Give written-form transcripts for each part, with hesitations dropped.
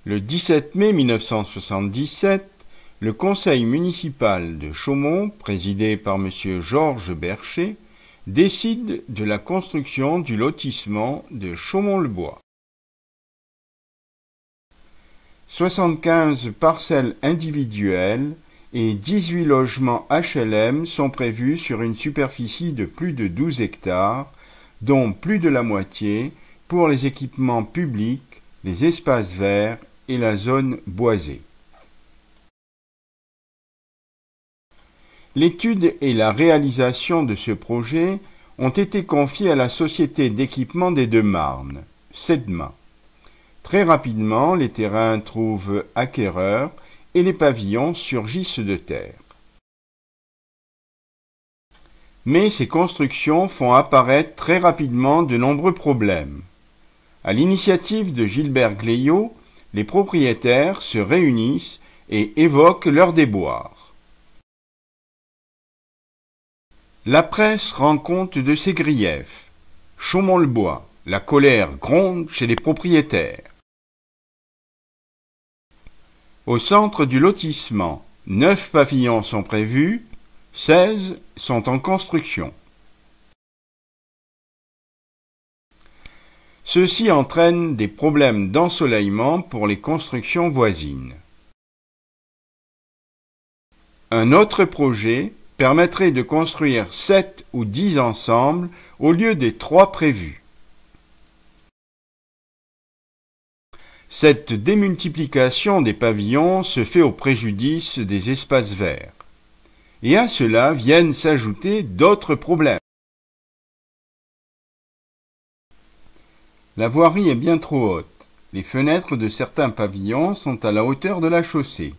Le 17 mai 1977, le conseil municipal de Chaumont, présidé par M. Georges Bercher, décide de la construction du lotissement de Chaumont-le-Bois. 75 parcelles individuelles et 18 logements HLM sont prévus sur une superficie de plus de 12 hectares, dont plus de la moitié pour les équipements publics, les espaces verts et la zone boisée. L'étude et la réalisation de ce projet ont été confiées à la Société d'équipement des Deux-Marnes, SEDMA. Très rapidement, les terrains trouvent acquéreurs et les pavillons surgissent de terre. Mais ces constructions font apparaître très rapidement de nombreux problèmes. À l'initiative de Gilbert Gleillot, les propriétaires se réunissent et évoquent leurs déboires. La presse rend compte de ces griefs. Chaumont-le-Bois, la colère gronde chez les propriétaires. Au centre du lotissement, 9 pavillons sont prévus, 16 sont en construction. Ceci entraîne des problèmes d'ensoleillement pour les constructions voisines. Un autre projet permettrait de construire 7 ou 10 ensembles au lieu des 3 prévus. Cette démultiplication des pavillons se fait au préjudice des espaces verts. Et à cela viennent s'ajouter d'autres problèmes. La voirie est bien trop haute. Les fenêtres de certains pavillons sont à la hauteur de la chaussée.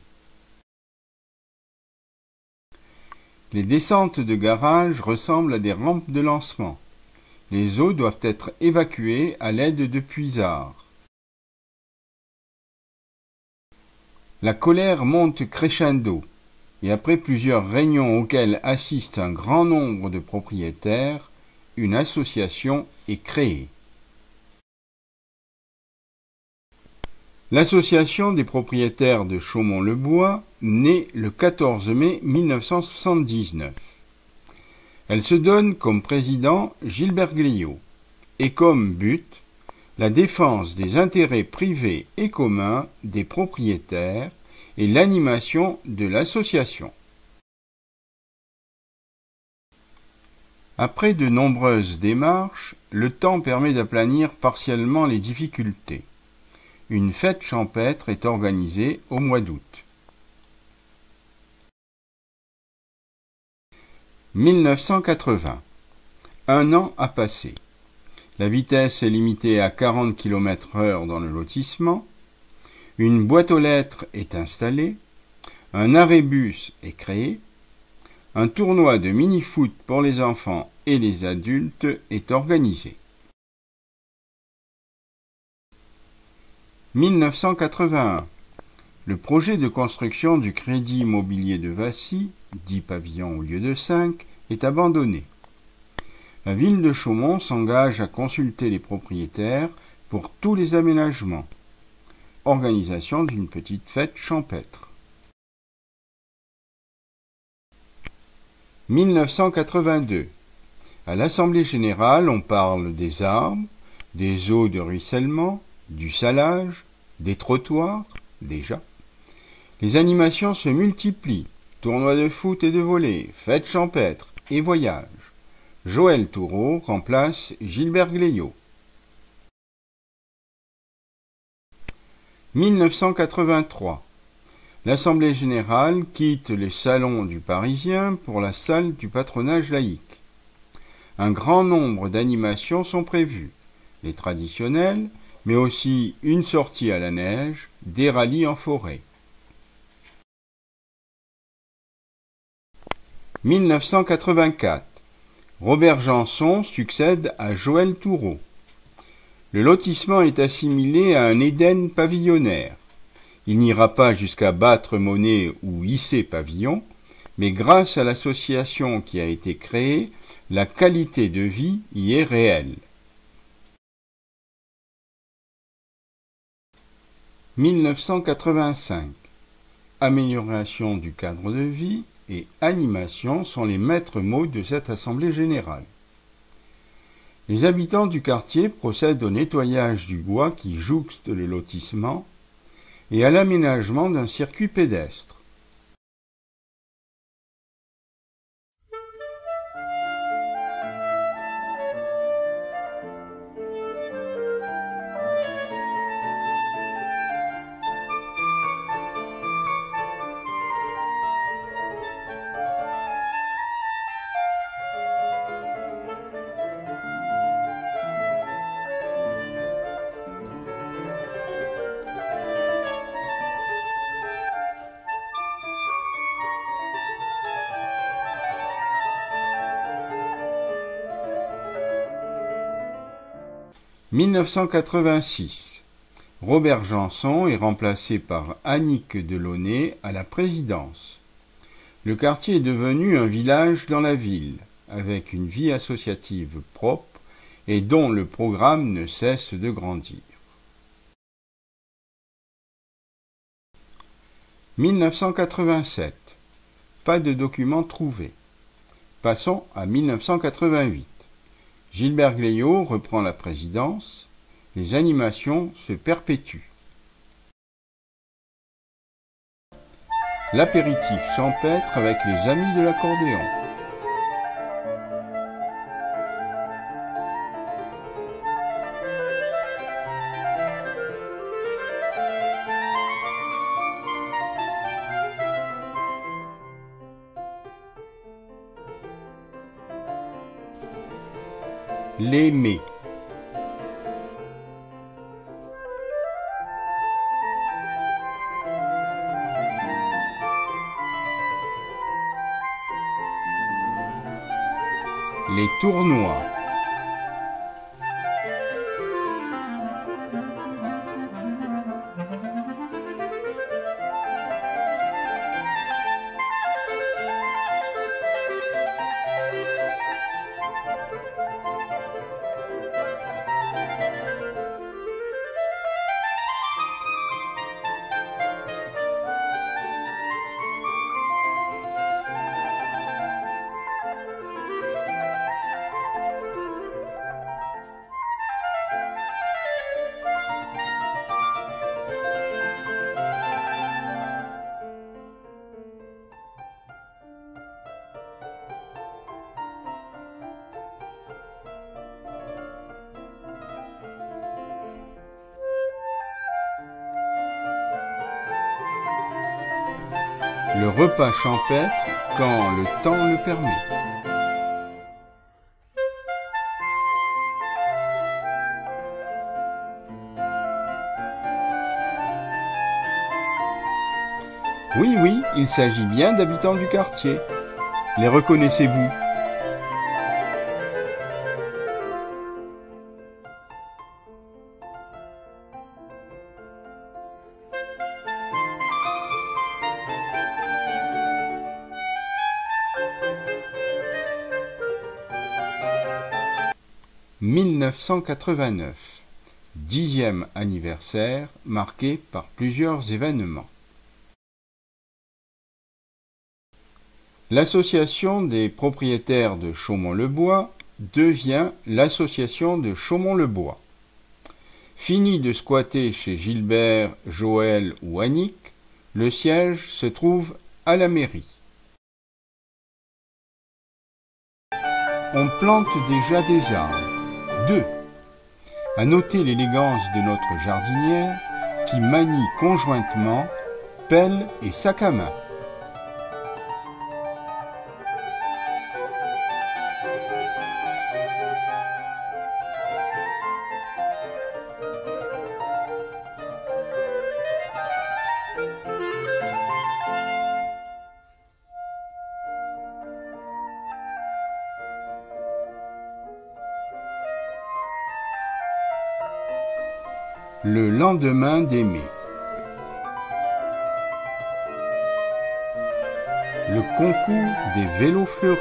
Les descentes de garage ressemblent à des rampes de lancement. Les eaux doivent être évacuées à l'aide de puisards. La colère monte crescendo, et après plusieurs réunions auxquelles assiste un grand nombre de propriétaires, une association est créée. L'association des propriétaires de Chaumont-le-Bois naît le 14 mai 1979. Elle se donne comme président Gilbert Gleillot et comme but la défense des intérêts privés et communs des propriétaires et l'animation de l'association. Après de nombreuses démarches, le temps permet d'aplanir partiellement les difficultés. Une fête champêtre est organisée au mois d'août. 1980. Un an a passé. La vitesse est limitée à 40 km/h dans le lotissement. Une boîte aux lettres est installée. Un arrêt-bus est créé. Un tournoi de mini-foot pour les enfants et les adultes est organisé. 1981. Le projet de construction du Crédit Immobilier de Vassy, 10 pavillons au lieu de 5, est abandonné. La ville de Chaumont s'engage à consulter les propriétaires pour tous les aménagements. Organisation d'une petite fête champêtre. 1982. À l'Assemblée générale, on parle des arbres, des eaux de ruissellement, du salage, des trottoirs, déjà. Les animations se multiplient, tournois de foot et de volley, fêtes champêtres et voyages. Joël Toureau remplace Gilbert Gleillot. 1983. L'Assemblée générale quitte les salons du Parisien pour la salle du patronage laïque. Un grand nombre d'animations sont prévues, les traditionnelles, mais aussi une sortie à la neige, des rallyes en forêt. 1984. Robert Janson succède à Joël Toureau. Le lotissement est assimilé à un Éden pavillonnaire. Il n'ira pas jusqu'à battre monnaie ou hisser pavillon, mais grâce à l'association qui a été créée, la qualité de vie y est réelle. 1985. Amélioration du cadre de vie et animation sont les maîtres mots de cette assemblée générale. Les habitants du quartier procèdent au nettoyage du bois qui jouxte le lotissement et à l'aménagement d'un circuit pédestre. « 1986. Robert Janson est remplacé par Annick Delaunay à la présidence. Le quartier est devenu un village dans la ville, avec une vie associative propre et dont le programme ne cesse de grandir. 1987. Pas de documents trouvés. Passons à 1988. Gilbert Gléaud reprend la présidence. Les animations se perpétuent. L'apéritif champêtre avec les amis de l'accordéon. Les mets. Les tournois. Le repas champêtre quand le temps le permet. Oui, il s'agit bien d'habitants du quartier. Les reconnaissez-vous ? « 1989. 10e anniversaire marqué par plusieurs événements. L'association des propriétaires de Chaumont-le-Bois devient l'association de Chaumont-le-Bois. Fini de squatter chez Gilbert, Joël ou Annick, le siège se trouve à la mairie. On plante déjà des arbres. 2. À noter l'élégance de notre jardinière qui manie conjointement pelle et sac à main. Le lendemain des mets. Le concours des vélos fleuris.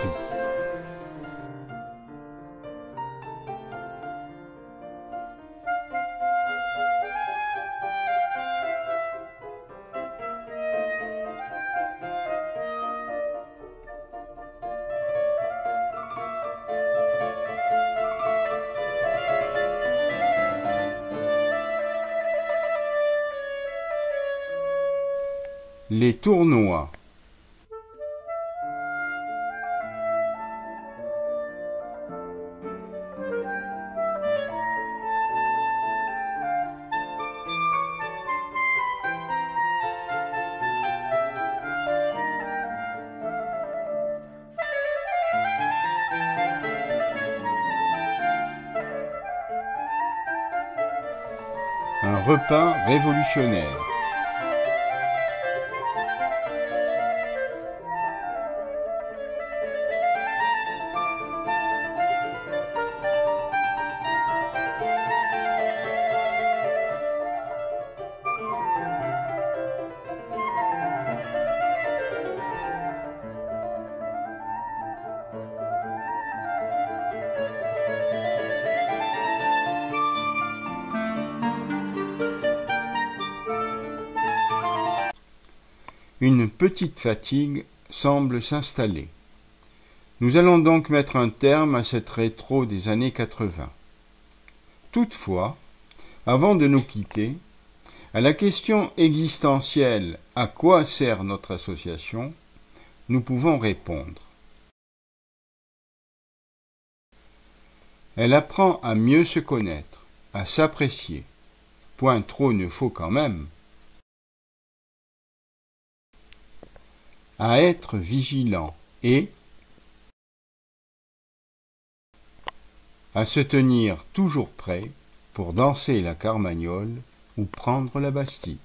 Les tournois. Un repas révolutionnaire. Une petite fatigue semble s'installer. Nous allons donc mettre un terme à cette rétro des années 80. Toutefois, avant de nous quitter, à la question existentielle « À quoi sert notre association ?», nous pouvons répondre. Elle apprend à mieux se connaître, à s'apprécier. Point trop ne faut quand même. À être vigilant et à se tenir toujours prêt pour danser la carmagnole ou prendre la Bastille.